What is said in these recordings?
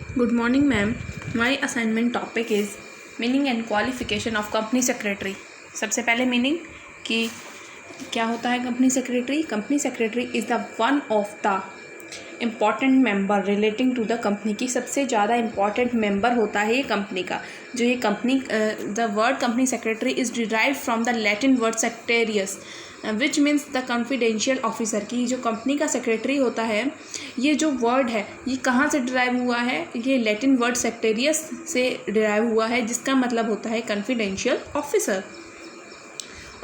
Good morning, ma'am. My assignment topic is meaning and qualification of company secretary. सबसे पहले meaning कि क्या होता है company secretary. Company secretary is the one of the important member relating to the company की सबसे ज़्यादा important member होता है ये कंपनी का. जो ये company the word company secretary is derive from the Latin word secretarius which means the confidential officer. की जो कंपनी का सेक्रेटरी होता है, ये जो वर्ड है ये कहाँ से डिराइव हुआ है? ये लैटिन वर्ड सेक्रेटेरियस से डिराइव हुआ है, जिसका मतलब होता है कॉन्फिडेंशियल ऑफिसर.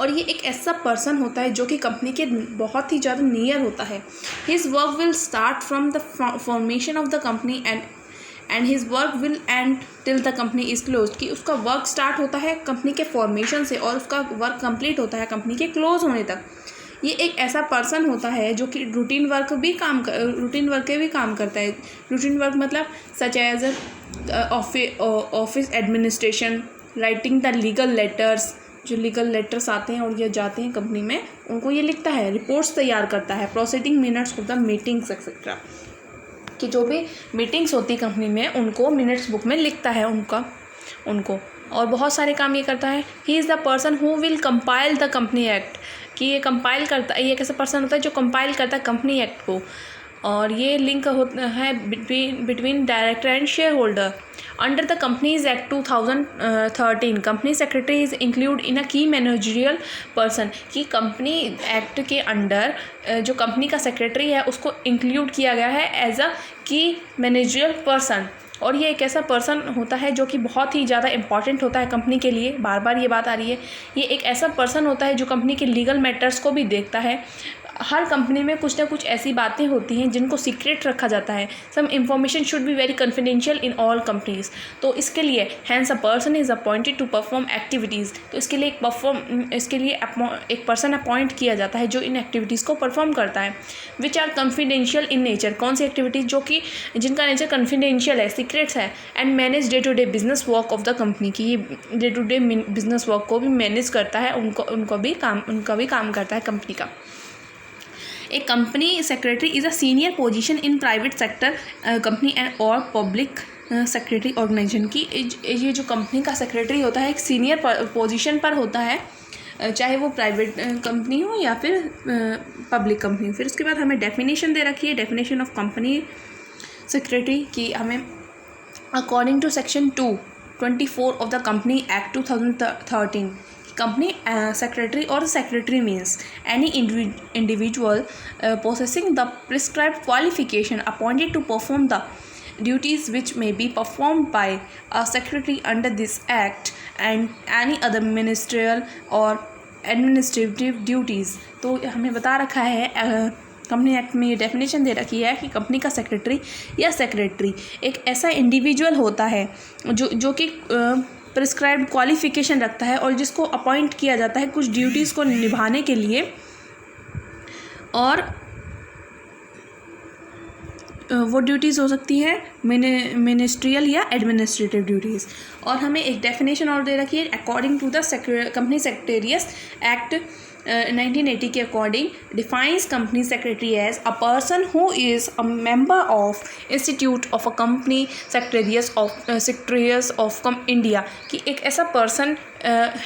और ये एक ऐसा पर्सन होता है जो कि कंपनी के बहुत ही ज़्यादा नियर होता है. His work will start from the formation of the company and his work will and till the company is close. कि उसका वर्क स्टार्ट होता है कंपनी के फॉर्मेशन से और उसका वर्क कंप्लीट होता है कंपनी के क्लोज होने तक. ये एक ऐसा पर्सन होता है जो कि रूटीन वर्क के भी काम करता है. रूटीन वर्क मतलब such as office administration, writing the legal letters. जो लीगल लेटर्स आते हैं और ये जाते हैं कंपनी में, उनको ये लिखता है. रिपोर्ट्स तैयार करता है. Proceeding minutes of the meetings etcetera. कि जो भी मीटिंग्स होती है कंपनी में उनको मिनट्स बुक में लिखता है उनको. और बहुत सारे काम ये करता है. He is the person who will compile the company act. कि ये कंपाइल करता है, ये एक ऐसा पर्सन होता है जो कंपाइल करता है कंपनी एक्ट को. और ये लिंक होता है between director and share holder. Under the companies act 2013 company secretary is include in a key managerial person. कि कंपनी एक्ट के अंडर जो कंपनी का सेक्रेटरी है उसको इंक्लूड किया गया है एज अ की मैनेजरियल पर्सन. और ये एक ऐसा पर्सन होता है जो कि बहुत ही ज़्यादा इंपॉर्टेंट होता है कंपनी के लिए. बार बार ये बात आ रही है. ये एक ऐसा पर्सन होता है जो कंपनी के लीगल मैटर्स को भी देखता है. हर कंपनी में कुछ ना कुछ ऐसी बातें होती हैं जिनको सीक्रेट रखा जाता है. Some information should be very confidential in all companies. तो इसके लिए hence a person is appointed to perform activities. तो इसके लिए एक पर्सन अपॉइंट किया जाता है जो इन एक्टिविटीज़ को परफॉर्म करता है. Which are confidential in nature. कौन सी एक्टिविटीज़ जो कि जिनका नेचर कॉन्फिडेंशियल है, सीक्रेट्स है. And manage day to day business work of the company. की ये day to day business work को भी मैनेज करता है. उनका भी काम करता है कंपनी का. एक company secretary is a senior position in private sector company and और पब्लिक सेक्रेटरी ऑर्गेनाइजेशन. की ये जो कंपनी का सेक्रेटरी होता है एक सीनियर पोजीशन पर होता है, चाहे वो प्राइवेट कंपनी हो या फिर पब्लिक कंपनी. फिर उसके बाद हमें डेफिनेशन दे रखी है. डेफिनेशन ऑफ कंपनी सेक्रेटरी की हमें according to section 224 of the company act 2013. Company secretary और secretary means any individual possessing the prescribed qualification appointed to perform the duties which may be performed by a secretary under this act and any other ministerial or administrative duties. तो हमें बता रखा है company act में ये definition दे रखी है कि कंपनी का सेक्रेटरी या सेक्रेटरी एक ऐसा इंडिविजुअल होता है जो कि प्रिस्क्राइब्ड क्वालिफिकेशन रखता है और जिसको अपॉइंट किया जाता है कुछ ड्यूटीज़ को निभाने के लिए. और वो ड्यूटीज़ हो सकती है मिनिस्ट्रियल या एडमिनिस्ट्रेटिव ड्यूटीज़. और हमें एक डेफिनेशन और दे रखी है according to the company secretarius act 1980 के according defines company secretary as a person who is a member of institute of a company secretarius of India. कि एक ऐसा पर्सन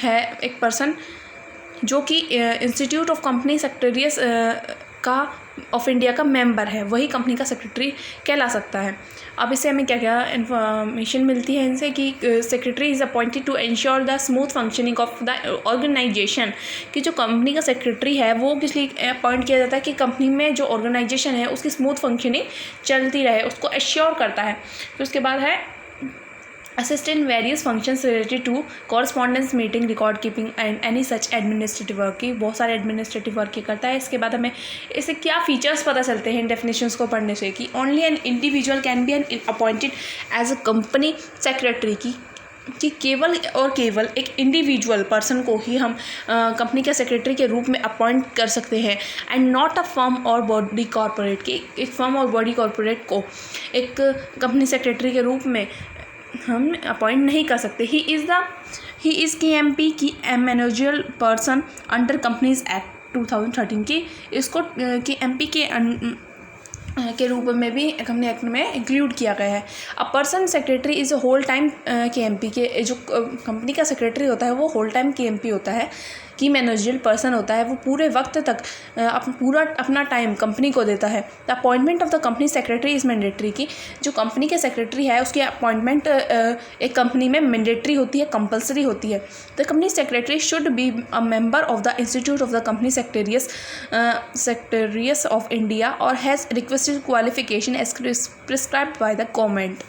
है, एक पर्सन जो कि इंस्टीट्यूट ऑफ कंपनी सेक्रेटेरियस का ऑफ इंडिया का मेंबर है, वही कंपनी का सेक्रेटरी कहला सकता है. अब इससे हमें क्या क्या इन्फॉर्मेशन मिलती है इनसे कि secretary is appointed to ensure the smooth functioning of the organisation. कि जो कंपनी का सेक्रेटरी है वो किस लिए अपॉइंट किया जाता है कि कंपनी में जो ऑर्गेनाइजेशन है उसकी स्मूथ फंक्शनिंग चलती रहे, उसको एश्योर करता है. फिर उसके बाद है assist in various functions related to correspondence meeting record keeping and any such administrative work. की बहुत सारे एडमिनिस्ट्रेटिव वर्क ये करता है. इसके बाद हमें इससे क्या फीचर्स पता चलते हैं इन डेफिनेशंस को पढ़ने से कि only an individual can be an appointed as a company secretary. कि केवल और केवल एक इंडिविजुअल पर्सन को ही हम कंपनी के सेक्रेटरी के रूप में अपॉइंट कर सकते हैं. एंड नॉट अ फर्म और बॉडी कॉरपोरेट. की एक फर्म और बॉडी कॉरपोरेट को एक कंपनी सेक्रेटरी के रूप में हम अपॉइंट नहीं कर सकते. ही इज़ KMP की managerial person under companies act 2013. की इसको KMP के के रूप में भी कंपनी एक्ट में इंक्लूड किया गया है। A person secretary is whole time KMP के जो कंपनी का सेक्रेटरी होता है वो होल टाइम KMP होता है, की मैनेजरियल पर्सन होता है, वो पूरे वक्त तक पूरा अपना टाइम कंपनी को देता है। The appointment of the company secretary is mandatory, की जो कंपनी के सेक्रेटरी है उसकी अपॉइंटमेंट एक कंपनी में मैंडेटरी होती है, कंपलसरी होती है। The company secretary should be a member of the institute of the company secretaries of India और has requested qualification as prescribed by the government,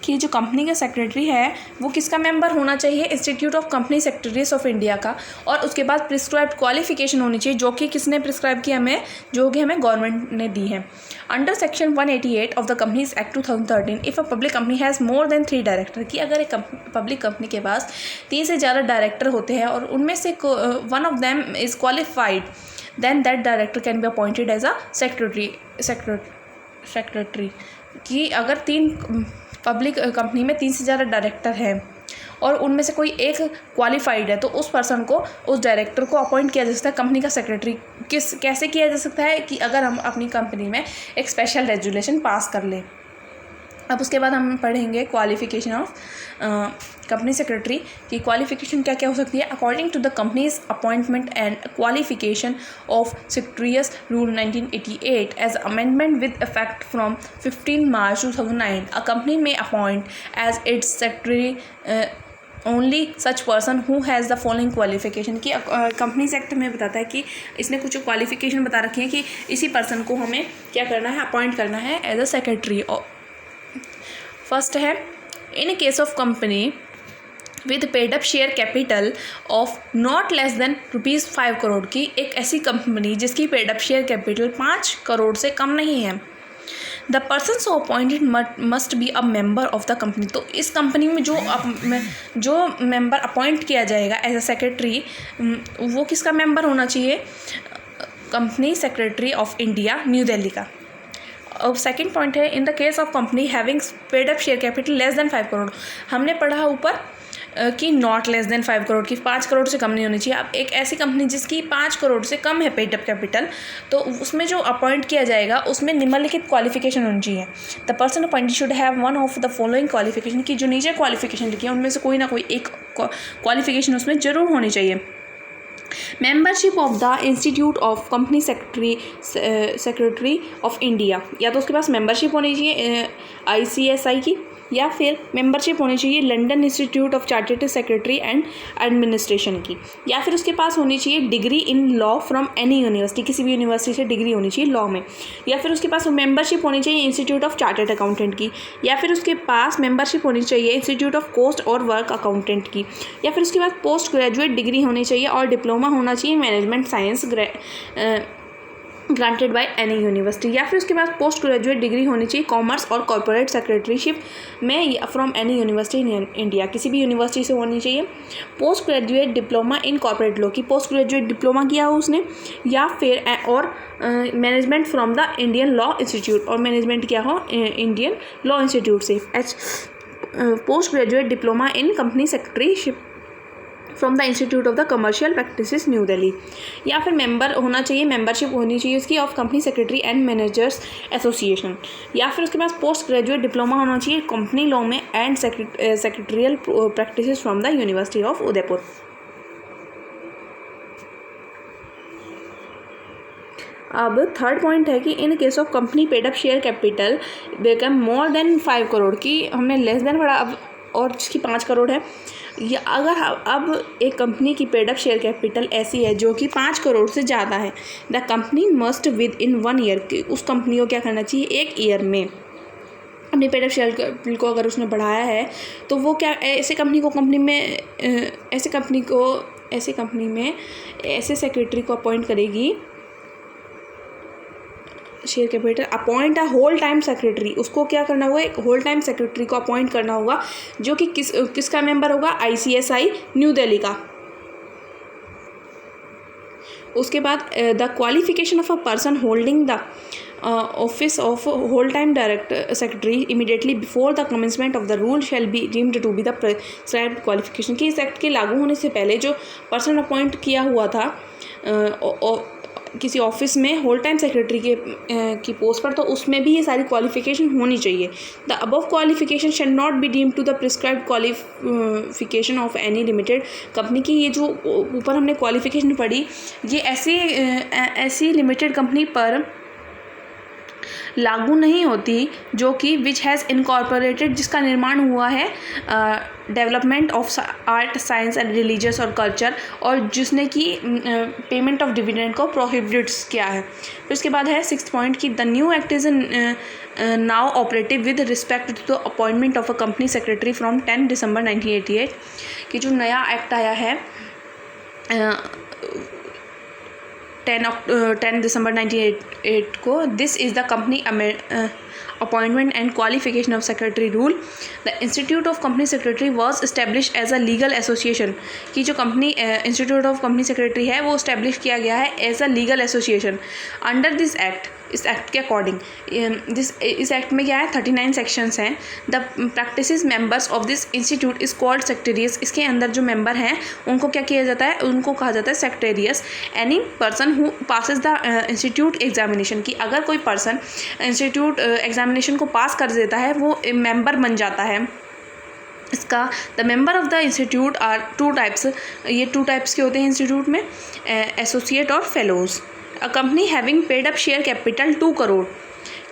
कि जो कंपनी का सेक्रेटरी है वो किसका मेंबर होना चाहिए, institute of company secretaries of India का, और उसके बाद प्रिस्क्राइब्ड क्वालिफिकेशन होनी चाहिए जो कि किसने प्रिस्क्राइब किया, हमें जो कि हमें गवर्नमेंट ने दी है। Under section 188 of the companies act 2013 if a public company has more than 3 director, कि अगर एक पब्लिक कंपनी के पास 3 से ज़्यादा डायरेक्टर होते हैं और उनमें से one of them is qualified, then that director can be appointed as a secretary, कि अगर 3 पब्लिक कंपनी में 3 से ज़्यादा डायरेक्टर हैं और उनमें से कोई एक क्वालिफाइड है तो उस पर्सन को, उस डायरेक्टर को अपॉइंट किया जा सकता है कंपनी का सेक्रेटरी। कैसे किया जा सकता है, कि अगर हम अपनी कंपनी में एक स्पेशल रेजुलेशन पास कर लें। अब उसके बाद हम पढ़ेंगे क्वालिफिकेशन ऑफ कंपनी सेक्रेटरी की क्वालिफिकेशन क्या क्या हो सकती है। According to the companies appointment and qualification of secretaries rule 1988 as amendment with effect from 15 March 2009, a company में appoint as its secretary only such person who has the following qualification, की companies act में बताता है कि इसने कुछ qualification बता रखी है कि इसी पर्सन को हमें क्या करना है, अपॉइंट करना है एज अ सेक्रेटरी। फर्स्ट है, in case of company with paid up share capital of not less than ₹5 crore, की एक ऐसी कंपनी जिसकी paid up share capital 5 crore से कम नहीं है। The person so appointed must be a member of the company, तो इस कंपनी में जो मेंबर अपॉइंट किया जाएगा एज अ सेक्रेटरी वो किसका मेंबर होना चाहिए, company secretary of India new Delhi का। और सेकंड पॉइंट है, in the case of company having paid up share capital less than 5 crore, हमने पढ़ा ऊपर कि नॉट लेस देन 5 करोड़, की 5 करोड़ से कम नहीं होनी चाहिए। अब एक ऐसी कंपनी जिसकी 5 करोड़ से कम है पेड अप कैपिटल, तो उसमें जो अपॉइंट किया जाएगा उसमें निम्नलिखित क्वालिफिकेशन होनी चाहिए। The person appointed should have one of the following qualification, की जो नीचे क्वालिफिकेशन लिखी है उनमें से कोई ना कोई एक क्वालिफिकेशन उसमें ज़रूर होनी चाहिए। Membership of the institute of company secretary of India, या तो उसके पास मेंबरशिप होनी चाहिए ICSI की, या फिर मेंबरशिप होनी चाहिए London institute of chartered secretary and administration की, या फिर उसके पास होनी चाहिए degree in law from any university, किसी भी यूनिवर्सिटी से डिग्री होनी चाहिए लॉ में, या फिर उसके पास मेंबरशिप होनी चाहिए इंस्टीट्यूट ऑफ चार्टर्ड अकाउंटेंट की, या फिर उसके पास मेंबरशिप होनी चाहिए इंस्टीट्यूट ऑफ कोस्ट और वर्क अकाउंटेंट की, या फिर उसके पास पोस्ट ग्रेजुएट डिग्री होनी चाहिए और डिप्लोमा होना चाहिए management science granted by any university, या फिर उसके पास पोस्ट ग्रेजुएट डिग्री होनी चाहिए कॉमर्स और कॉर्पोरेट सेक्रेटरीशिप में from any university in India, किसी भी यूनिवर्सिटी से होनी चाहिए। Post graduate diploma in corporate law, की पोस्ट ग्रेजुएट डिप्लोमा किया हो उसने, या फिर और management from the Indian law institute, और मैनेजमेंट किया हो इंडियन लॉ इंस्टीट्यूट से। Post graduate diploma in company secretaryship from the institute of the commercial practices new Delhi, या फिर मेंबर होना चाहिए, मेंबरशिप होनी चाहिए उसकी of company secretary and managers association, या फिर उसके पास पोस्ट ग्रेजुएट डिप्लोमा होना चाहिए कंपनी लॉ में and secretarial practices from the university of Udaipur. अब थर्ड पॉइंट है कि in case of company paid up share capital become more than 5 crore, की हमने लेस देन पढ़ा, अब और जिसकी 5 करोड़ है, या अगर अब एक कंपनी की पेड अप शेयर कैपिटल ऐसी है जो कि 5 करोड़ से ज़्यादा है, the company must with in 1 year, की उस कंपनी को क्या करना चाहिए, 1 ईयर में अपनी पेड अप शेयर कैपिटल को अगर उसने बढ़ाया है तो वो क्या ऐसे कंपनी में ऐसे सेक्रेटरी को अपॉइंट करेगी, share capital appoint a whole time secretary, उसको क्या करना होगा, एक होल टाइम सेक्रेटरी को अपॉइंट करना होगा जो कि किसका मेंबर होगा, ICSI न्यू दिल्ली का। उसके बाद the qualification of a person holding the office of whole time director secretary immediately before the commencement of the rule shall be deemed to be the prescribed qualification, की इस act के लागू होने से पहले जो पर्सन अपॉइंट किया हुआ था किसी ऑफिस में होल टाइम सेक्रेटरी की पोस्ट पर, तो उसमें भी ये सारी क्वालिफिकेशन होनी चाहिए। The above qualification shall not be deemed to the prescribed qualification of any limited company की। ये जो ऊपर हमने क्वालिफिकेशन पढ़ी, ये ऐसी लिमिटेड कंपनी पर लागू नहीं होती जो कि विच हैज़ इनकॉर्पोरेटेड, जिसका निर्माण हुआ है development of art, science and religious और कल्चर, और जिसने कि पेमेंट ऑफ डिविडेंड को प्रोहिबिट्स किया है। फिर उसके बाद है 6th पॉइंट कि the new act is now operative with respect to the appointment of a company secretary from 10 दिसंबर 1988 कि जो नया एक्ट आया है 10 दिसंबर 1988 को, this is the company appointment and qualification of secretary rule. The institute of company secretary was establish as a legal association कि जो company institute of company secretary है वो इस्टेब्लिश किया गया है as a legal association under this act. इस act के according इस एक्ट में क्या है, 39 सेक्शंस हैं। The practices members of this institute is called secretarius. इसके अंदर जो मेंबर हैं उनको क्या किया जाता है, उनको कहा जाता है secretarius. Any person who passes the institute examination की अगर कोई पर्सन इंस्टीट्यूट एग्जामिनेशन को पास कर देता है वो मेंबर बन जाता है इसका। The member of the institute are 2 types. ये 2 टाइप्स के होते हैं इंस्टीट्यूट में, एसोसिएट और fellows. A company having paid up share capital 2 crore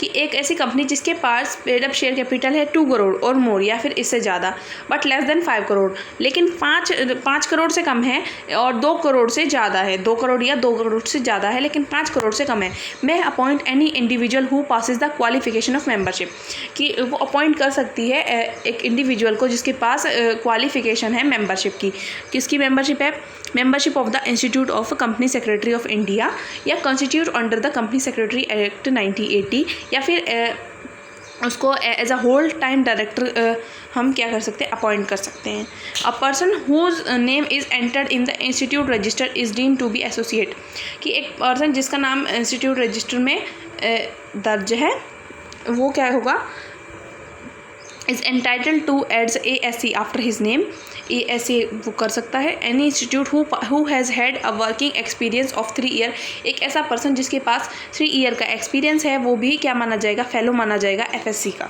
कि एक ऐसी कंपनी जिसके पास पेड अप शेयर कैपिटल है 2 करोड़ और मोर या फिर इससे ज़्यादा, बट लेस देन 5 करोड़, लेकिन 5 करोड़ से कम है और 2 करोड़ से ज़्यादा है, 2 करोड़ या 2 करोड़ से ज़्यादा है लेकिन 5 करोड़ से कम है, मैं appoint any individual who passes the qualification of membership कि वो अपॉइंट कर सकती है एक इंडिविजुअल को जिसके पास क्वालिफिकेशन है मेंबरशिप की। किसकी मेंबरशिप है, membership of the institute of company secretary of India या constitute under the company secretary act 1980 या फिर उसको as a whole time director हम क्या कर सकते हैं, अपॉइंट कर सकते हैं। A person whose name is entered in the institute register is deemed to be associate कि एक पर्सन जिसका नाम इंस्टीट्यूट रजिस्टर में दर्ज है वो क्या होगा, is entitled to adds ASC after his name, ASC वो कर सकता है। Any institute who has had a working experience of 3 year, एक ऐसा पर्सन जिसके पास 3 ईयर का एक्सपीरियंस है वो भी क्या माना जाएगा, फेलो माना जाएगा FSC का,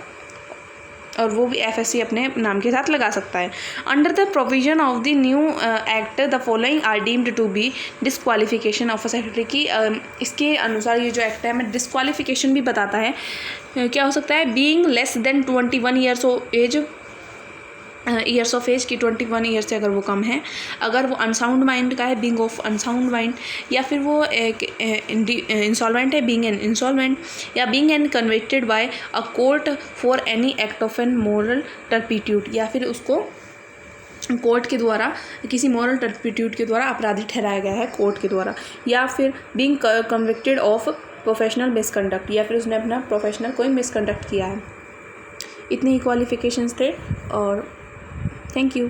और वो भी FSC अपने नाम के साथ लगा सकता है। Under the provision of the new act the following are deemed to be disqualification of a secretary की इसके अनुसार ये जो एक्ट है हमें डिसक्वालिफिकेशन भी बताता है। क्या हो सकता है, being less than 21 years of age की 21 ईयर से अगर वो कम है, अगर वो अनसाउंड माइंड का है, बीइंग ऑफ अनसाउंड माइंड, या फिर वो एक इंसॉल्वेंट है, बीइंग एन इंसॉल्वेंट, या being an convicted by a court for any act of an moral turpitude, या फिर उसको कोर्ट के द्वारा किसी मॉरल टर्पिट्यूड के द्वारा अपराधी ठहराया गया है कोर्ट के द्वारा, या फिर being convicted of professional misconduct, या फिर उसने अपना प्रोफेशनल कोई मिसकंडक्ट किया है। इतनी ही क्वालिफिकेशंस थे और थैंक यू।